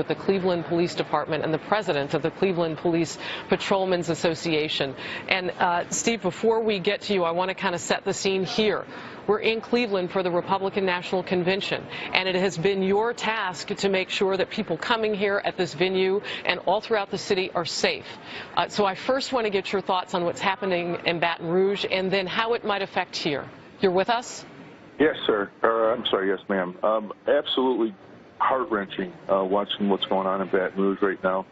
with the Cleveland Police Department and the president of the Cleveland Police Patrolmen's Association. And Steve, before we get to you, I want to kind of set the scene here. We're in Cleveland for the Republican National Convention, and it has been your task to make sure that people coming here at this venue and all throughout the city are safe. So I first want to get your thoughts on what's happening in Baton Rouge and then how it might affect here. You're with us? Yes, sir. I'm sorry, yes, ma'am. Absolutely heart-wrenching watching what's going on in Baton Rouge right now,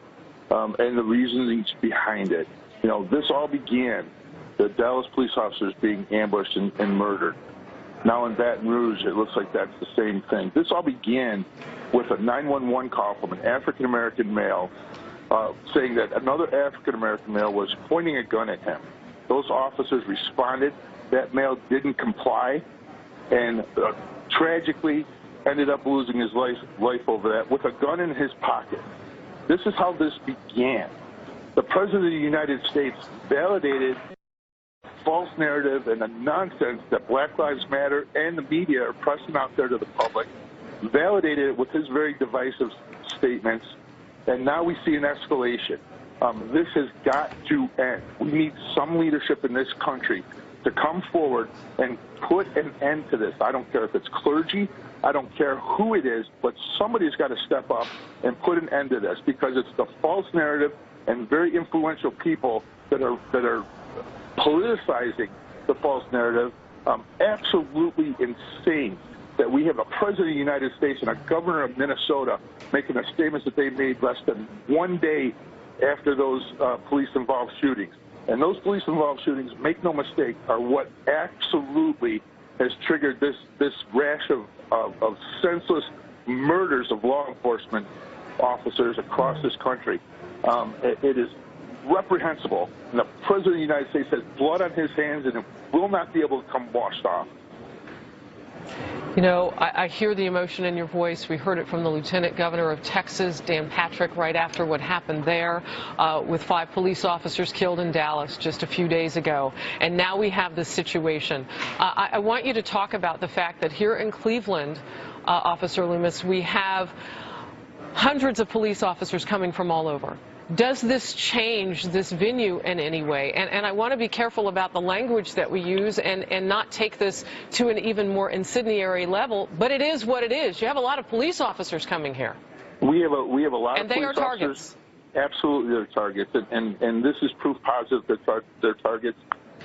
and the reasons behind it. You know, this all began, the Dallas police officers being ambushed and murdered. Now in Baton Rouge, it looks like that's the same thing. This all began with a 911 call from an African-American male saying that another African-American male was pointing a gun at him. Those officers responded. That male didn't comply and tragically ended up losing his life over that with a gun in his pocket. This is how this began. The President of the United States validated false narrative and the nonsense that Black Lives Matter and the media are pressing out there to the public, validated it with his very divisive statements, and now we see an escalation. This has got to end. We need some leadership in this country to come forward and put an end to this. I don't care if it's clergy, I don't care who it is, but somebody's got to step up and put an end to this, because it's the false narrative and very influential people that are politicizing the false narrative. Absolutely insane that we have a president of the United States and a governor of Minnesota making the statements that they made less than one day after those police-involved shootings. And those police-involved shootings, make no mistake, are what absolutely has triggered this rash of senseless murders of law enforcement officers across this country. It is reprehensible, and the President of the United States has blood on his hands, and it will not be able to come washed off. You know, I hear the emotion in your voice. We heard it from the Lieutenant Governor of Texas, Dan Patrick, right after what happened there with 5 police officers killed in Dallas just a few days ago. And now we have this situation. I want you to talk about the fact that here in Cleveland, Officer Loomis, we have hundreds of police officers coming from all over. Does this change this venue in any way? And I want to be careful about the language that we use and not take this to an even more incendiary level, but it is what it is. You have a lot of police officers coming here. We have a lot of police officers. And they are targets. Absolutely, they're targets, and this is proof positive that they're targets.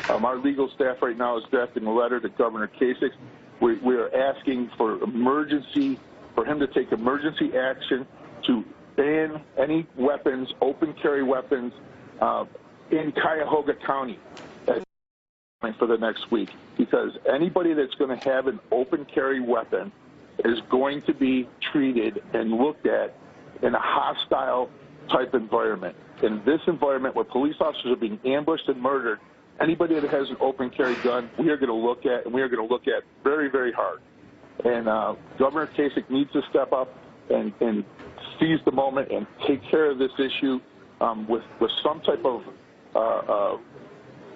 Our legal staff right now is drafting a letter to Governor Kasich. We are asking for him to take emergency action to ban any weapons, open carry weapons, in Cuyahoga County for the next week, because anybody that's going to have an open carry weapon is going to be treated and looked at in a hostile type environment. In this environment where police officers are being ambushed and murdered, anybody that has an open carry gun, we are going to look at, and we are going to look at very, very hard. And Governor Kasich needs to step up and seize the moment and take care of this issue with some type of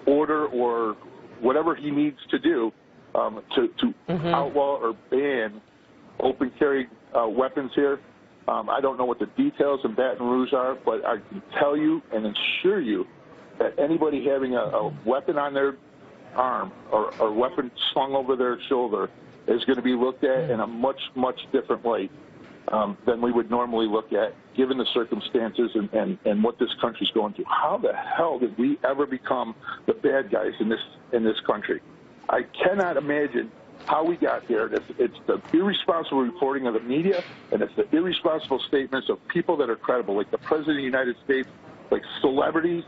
order or whatever he needs to do to outlaw or ban open carry weapons here. I don't know what the details in Baton Rouge are, but I can tell you and assure you that anybody having a weapon on their arm or a weapon slung over their shoulder is going to be looked at in a much, much different light than we would normally look at, given the circumstances and what this country's going through. How the hell did we ever become the bad guys in this country? I cannot imagine how we got here. It's the irresponsible reporting of the media, and it's the irresponsible statements of people that are credible, like the President of the United States, like celebrities.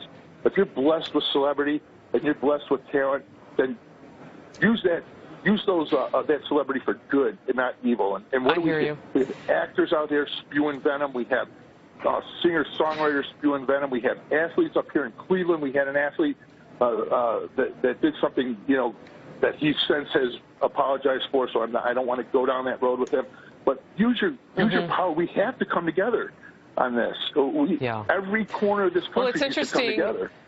If you're blessed with celebrity and you're blessed with talent, then use that celebrity for good and not evil. And what do we do? We have actors out there spewing venom. We have singer-songwriters spewing venom. We have athletes up here in Cleveland. We had an athlete that did something, that he since has apologized for. So I don't want to go down that road with him. But use your power. We have to come together on this. Every corner of this country needs to come together.